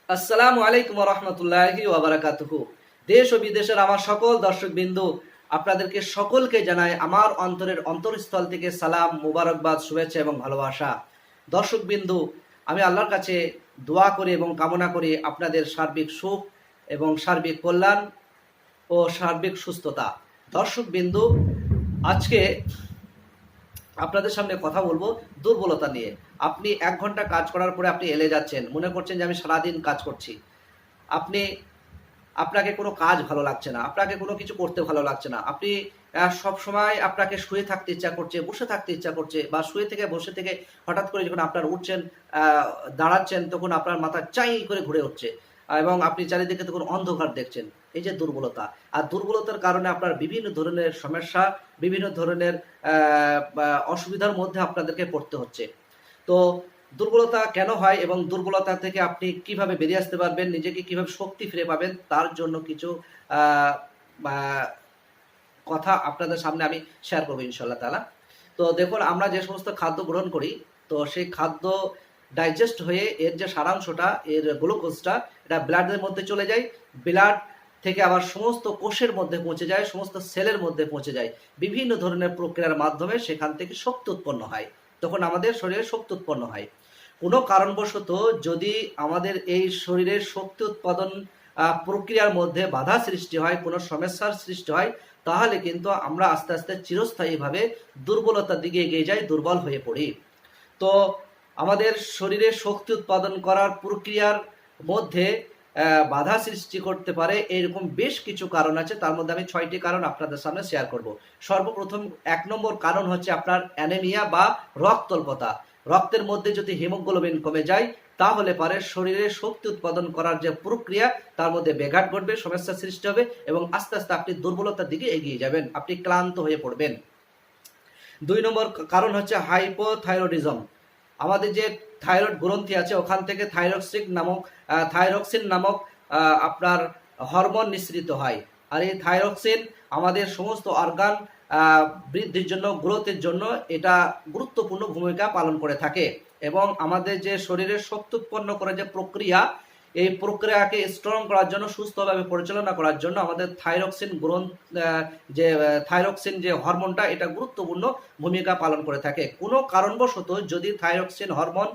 আসসালামু আলাইকুম রহমতুল্লাহি ওয়াবারাকাতুহু। দেশ ও বিদেশের আমার সকল দর্শক বিন্দু, আপনাদেরকে সকলকে জানাই আমার অন্তরের অন্তরস্থল থেকে সালাম, মুবারকবাদ, শুভেচ্ছা এবং ভালোবাসা। দর্শক বিন্দু, আমি আল্লাহর কাছে দোয়া করি এবং কামনা করি আপনাদের সার্বিক সুখ এবং সার্বিক কল্যাণ ও সার্বিক সুস্থতা। দর্শক বিন্দু, আজকে আপনাদের সামনে কথা বলবো দুর্বলতা নিয়ে। আপনি 1 ঘন্টা কাজ করার পরে আপনি এলে যাচ্ছেন, মনে করছেন যে আমি সারাদিন কাজ করছি। আপনাকে কোনো কাজ ভালো লাগছে না, আপনাকে কোনো কিছু করতে ভালো লাগছে না। আপনি সব সময় আপনাকে শুয়ে থাকতে ইচ্ছা করছে, বসে থাকতে ইচ্ছা করছে, বা শুয়ে থেকে বসে থেকে হঠাৎ করে যখন আপনার উঠছেন, দাঁড়াচ্ছেন, তখন আপনার মাথা চাই করে ঘুরে উঠছে এবং আপনি চারিদিকে তখন অন্ধকার দেখছেন। এই যে দুর্বলতা, আর দুর্বলতার কারণে আপনার বিভিন্ন ধরনের সমস্যা, বিভিন্ন ধরনের অসুবিধার মধ্যে আপনাদেরকে পড়তে হচ্ছে। তো দুর্বলতা কেন হয় এবং দুর্বলতা থেকে আপনি কিভাবে বেরিয়ে আসতে পারবেন, নিজেকে কিভাবে শক্তি ফিরে পাবেন, তার জন্য কিছু কথা আপনাদের সামনে আমি শেয়ার করবো ইনশাল্লাহ তাআলা। তো দেখুন, আমরা যে সমস্ত খাদ্য গ্রহণ করি, তো সেই খাদ্য ডাইজেস্ট হয়ে এর যে সারাংশটা, এর গ্লুকোজটা, এটা ব্লাডের মধ্যে চলে যায়। ব্লাড থেকে আবার সমস্ত কোষের মধ্যে পৌঁছে যায়, সমস্ত সেলের মধ্যে পৌঁছে যায়। বিভিন্ন ধরনের প্রক্রিয়ার মাধ্যমে সেখান থেকে শক্তি উৎপন্ন হয়, তখন আমাদের শরীরে শক্তি উৎপন্ন হয়। কোনো কারণবশত যদি আমাদের এই শরীরের শক্তি উৎপাদন প্রক্রিয়ার মধ্যে বাধা সৃষ্টি হয়, কোনো সমস্যার সৃষ্টি হয়, তাহলে কিন্তু আমরা আস্তে আস্তে চিরস্থায়ীভাবে দুর্বলতার দিকে এগিয়ে যাই, দুর্বল হয়ে পড়ি। তো আমাদের শরীরে শক্তি উৎপাদন করার প্রক্রিয়ার মধ্যে বাধা সৃষ্টি করতে পারে এরকম বেশ কিছু কারণ আছে। তার মধ্যে আমি 6টি কারণ আপনাদের সামনে শেয়ার করব। সর্বপ্রথম 1 নম্বর কারণ হচ্ছে আপনার অ্যানেমিয়া বা রক্তল্পতা। রক্তের মধ্যে যদি হিমোগ্লোবিন কমে যায়, তাহলে পারে শরীরে শক্তি উৎপাদন করার যে প্রক্রিয়া, তার মধ্যে ব্যাঘাত ঘটবে, সমস্যার সৃষ্টি হবে এবং আস্তে আস্তে আপনি দুর্বলতার দিকে এগিয়ে যাবেন, আপনি ক্লান্ত হয়ে পড়বেন। 2 নম্বর কারণ হচ্ছে হাইপোথাইরয়েডিজম। আমাদের যে থাইরয়েড গ্রন্থি আছে, ওখান থেকে থাইরক্সিন নামক আপনার হরমোন নিঃসৃত হয়। আর এই থাইরক্সিন আমাদের সমস্ত অর্গান বৃদ্ধির জন্য, গ্রোথের জন্য এটা গুরুত্বপূর্ণ ভূমিকা পালন করে থাকে। এবং আমাদের যে শরীরের শক্তি উৎপন্ন করার যে প্রক্রিয়া, এই প্রক্রিয়াকে স্ট্রং করার জন্য, সুস্থভাবে পরিচালনা করার জন্য আমাদের থাইরক্সিন যে হরমোনটা, এটা গুরুত্বপূর্ণ ভূমিকা পালন করে থাকে। কোনো কারণবশত যদি থাইরক্সিন হরমোন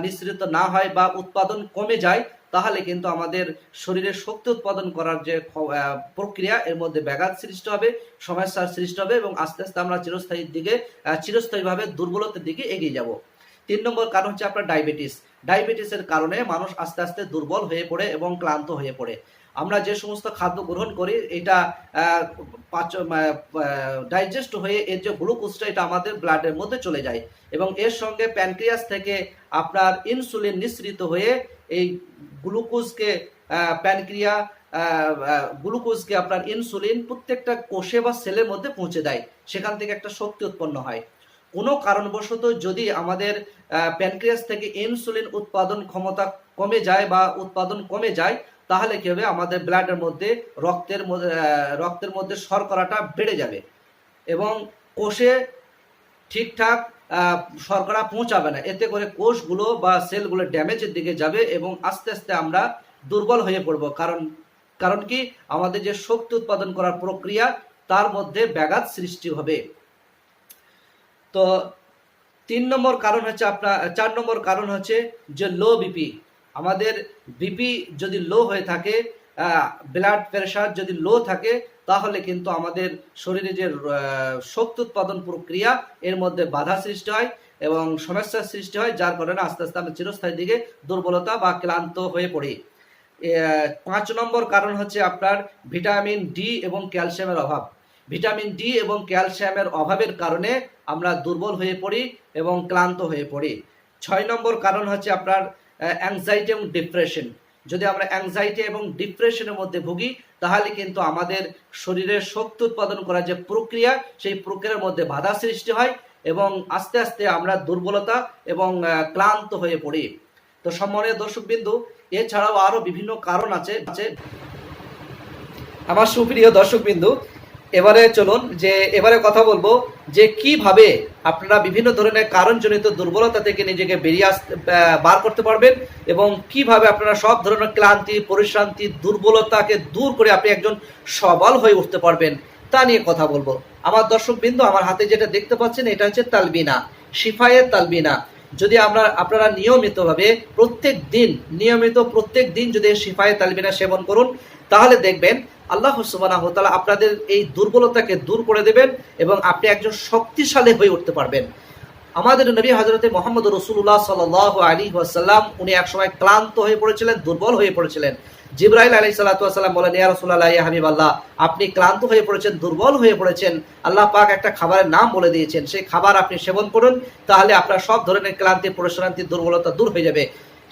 নিঃসৃত না হয় বা উৎপাদন কমে যায়, তাহলে কিন্তু আমাদের শরীরের শক্তি উৎপাদন করার যে প্রক্রিয়া, এর মধ্যে ব্যাঘাত সৃষ্টি হবে, সমস্যার সৃষ্টি হবে এবং আস্তে আস্তে আমরা চিরস্থায়ীভাবে দুর্বলতার দিকে এগিয়ে যাব। 3 নম্বর কারণ হচ্ছে আপনার ডায়াবেটিসের কারণে মানুষ আস্তে আস্তে দুর্বল হয়ে পড়ে এবং ক্লান্ত হয়ে পড়ে। আমরা যে সমস্ত খাদ্য গ্রহণ করি, এটা ডাইজেস্ট হয়ে এর যে গ্লুকোজটা, এটা আমাদের ব্লাডের মধ্যে চলে যায় এবং এর সঙ্গে প্যানক্রিয়াস থেকে আপনার ইনসুলিন নিঃসৃত হয়ে এই গ্লুকোজকে গ্লুকোজকে আপনার ইনসুলিন প্রত্যেকটা কোষে বা সেলের মধ্যে পৌঁছে দেয়, সেখান থেকে একটা শক্তি উৎপন্ন হয়। কোনো কারণবশত যদি আমাদের প্যানক্রিয়াস থেকে ইনসুলিন উৎপাদন ক্ষমতা কমে যায় বা উৎপাদন কমে যায়, তাহলে কি হবে, আমাদের ব্লাডের মধ্যে রক্তের মধ্যে শর্করাটা বেড়ে যাবে এবং কোষে ঠিকঠাক শর্করা পৌঁছাবে না। এতে করে কোষগুলো বা সেলগুলো ড্যামেজের দিকে যাবে এবং আস্তে আস্তে আমরা দুর্বল হয়ে পড়ব। কারণ কি, আমাদের যে শক্তি উৎপাদন করার প্রক্রিয়া, তার মধ্যে ব্যাঘাত সৃষ্টি হবে। তো 4 নম্বর কারণ হচ্ছে যে লো বিপি। আমাদের বিপি যদি লো হয়ে থাকে, ব্লাড প্রেশার যদি লো থাকে, তাহলে কিন্তু আমাদের শরীরে যে শক্তি উৎপাদন প্রক্রিয়া, এর মধ্যে বাধা সৃষ্টি হয় এবং সমস্যার সৃষ্টি হয়, যার কারণে আস্তে আস্তে আমরা চিরস্থায়ী দিকে দুর্বলতা বা ক্লান্ত হয়ে পড়ি। 5 নম্বর কারণ হচ্ছে আপনার ভিটামিন ডি এবং ক্যালসিয়ামের অভাব। ভিটামিন ডি এবং ক্যালসিয়ামের অভাবের কারণে আমরা দুর্বল হয়ে পড়ি এবং ক্লান্ত হয়ে পড়ি। 6 নম্বর কারণ হচ্ছে আপনার অ্যাংজাইটি এবং ডিপ্রেশন। যদি আমরা অ্যাংজাইটি এবং ডিপ্রেশনের মধ্যে ভুগি, তাহলে কিন্তু আমাদের শরীরের শক্তি উৎপাদন করার যে প্রক্রিয়া, সেই প্রক্রিয়ার মধ্যে বাধা সৃষ্টি হয় এবং আস্তে আস্তে আমরা দুর্বলতা এবং ক্লান্ত হয়ে পড়ি। তো সম্মানীয় দর্শকবিন্দু, এছাড়াও আরো বিভিন্ন কারণ আছে। আমার সুপ্রিয় দর্শকবিন্দু, এবারে চলুন এবারে কথা বলবো যে কিভাবে আপনারা বিভিন্ন ধরনের কারণজনিত দুর্বলতা থেকে নিজেকে বার করতে পারবেন, এবং কিভাবে আপনারা সব ধরনের ক্লান্তি, পরিশ্রান্তি, দুর্বলতাকে দূর করে আপনি একজন সবল হয়ে উঠতে পারবেন তা নিয়ে কথা বলবো। আমার দর্শকবৃন্দ, আমার হাতে যেটা দেখতে পাচ্ছেন এটা হচ্ছে তালবিনা, শিফায়ে তালবিনা। যদি আপনারা নিয়মিতভাবে প্রত্যেক দিন যদি শিফায়ে তালবিনা সেবন করুন, তাহলে দেখবেন আল্লাহ সুবহানাহু ওয়া তাআলা আপনাদের এই দুর্বলতাকে দূর করে দেবেন এবং আপনি একজন শক্তিশালী হয়ে উঠতে পারবেন। আমাদের নবী হযরতে মুহাম্মদ রাসূলুল্লাহ সাল্লাল্লাহু আলাইহি ওয়াসাল্লাম উনি একসময় ক্লান্ত হয়ে পড়েছিলেন, দুর্বল হয়ে পড়েছিলেন। জিবরাইল আলাইহিস সালাতু ওয়াসাল্লাম বলেন, ইয়া রাসূলুল্লাহ, ইয়া হাবিবাল্লাহ, আপনি ক্লান্ত হয়ে পড়েছেন, দুর্বল হয়ে পড়েছেন, আল্লাহ পাক একটা খাবারের নাম বলে দিয়েছেন, সেই খাবার আপনি সেবন করুন, তাহলে আপনার সব ধরনের ক্লান্তি, পরিশ্রান্তি, দুর্বলতা দূর হয়ে যাবে।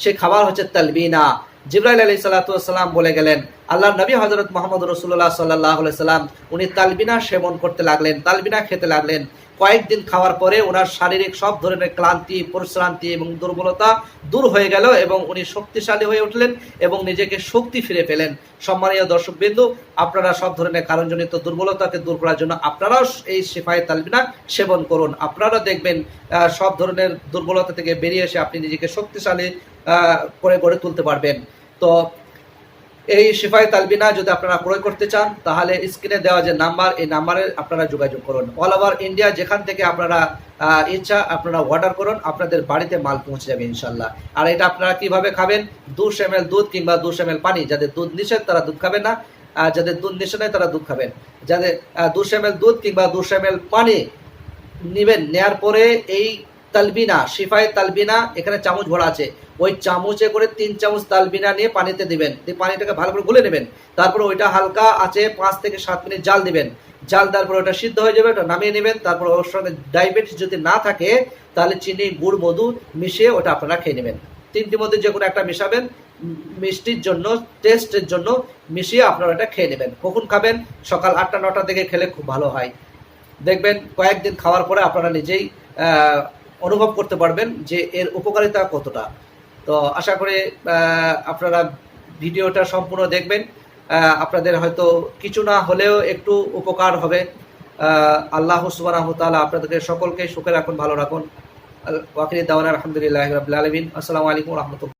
সেই খাবার হচ্ছে তালবিনা। জিবরাইল আলাইহিস সালাতু ওয়াসাল্লাম বলে গেলেন, আল্লাহর নবী হযরত মুহাম্মদ রাসূলুল্লাহ সাল্লাল্লাহু আলাইহি সাল্লাম উনি তালবিনা সেবন করতে লাগলেন, তালবিনা খেতে লাগলেন। কয়েকদিন খাওয়ার পরে ওনার শারীরিক সব ধরনের ক্লান্তি, পরিশ্রান্তি এবং দুর্বলতা দূর হয়ে গেল এবং উনি শক্তিশালী হয়ে উঠলেন এবং নিজেকে শক্তি ফিরে পেলেন। সম্মানীয় দর্শকবৃন্দ, আপনারা সব ধরনের কারণজনিত দুর্বলতাকে দূর করার জন্য আপনারাও এই শিফায়ে তালবিনা সেবন করুন। আপনারা দেখবেন সব ধরনের দুর্বলতা থেকে বেরিয়ে এসে আপনি নিজেকে শক্তিশালী করে গড়ে তুলতে পারবেন। তো এই শিফায়ে তালবিনা যদি আপনারা ক্রয় করতে চান, তাহলে স্ক্রিনে দেওয়া যে নাম্বার, এই নাম্বারে আপনারা যোগাযোগ করুন। অল ওভার ইন্ডিয়া যেখান থেকে আপনারা ইচ্ছা আপনারা অর্ডার করুন, আপনাদের বাড়িতে মাল পৌঁছে যাবে ইনশাল্লাহ। আর এটা আপনারা কিভাবে খাবেন? 200 ml দুধ কিংবা 200 ml পানি। যাদের দুধ নিষেধ তারা দুধ খাবেন না, আর যাদের দুধ নিষেধ নেই তারা দুধ খাবেন। যাদের 200 ml দুধ কিংবা 200 ml পানি নেবেন, নেয়ার পরে এই তালবিনা, শিফায়ে তালবিনা এখানে চামচ ভরা আছে, ওই চামচে করে 3 চামচ তালবিনা নিয়ে পানিতে দিবেন, দিয়ে পানিটাকে ভালো করে গুলে নেবেন। তারপরে ওইটা হালকা আছে 5 থেকে 7 মিনিট জাল দিবেন। জাল দেওয়ার পরে ওটা সিদ্ধ হয়ে যাবে, ওটা নামিয়ে নেবেন। তারপর ওর সঙ্গে ডায়াবেটিস যদি না থাকে তাহলে চিনি, গুড়, মধু মিশিয়ে ওটা আপনারা খেয়ে নেবেন। তিনটির মধ্যে যে কোনো একটা মেশাবেন, মিষ্টির জন্য, টেস্টের জন্য মিশিয়ে আপনারা এটা খেয়ে নেবেন। কখন খাবেন? সকাল 8টা-9টা থেকে খেলে খুব ভালো হয়। দেখবেন কয়েকদিন খাওয়ার পরে আপনারা নিজেই অনুভব করতে পারবেন যে এর উপকারিতা কতটা। তো আশা করি আপনারা ভিডিওটা সম্পূর্ণ দেখবেন, আপনাদের হয়তো কিছু না হলেও একটু উপকার হবে। আল্লাহ সুবহানাহু ওয়া তাআলা আপনাদেরকে সকলকে সুখে রাখুন, ভালো রাখুন। ওয়া আখিরু দাওয়ানা আলহামদুলিল্লাহি রাব্বিল আলামিন। আসসালামু আলাইকুম ওয়া রাহমাতুল্লাহ।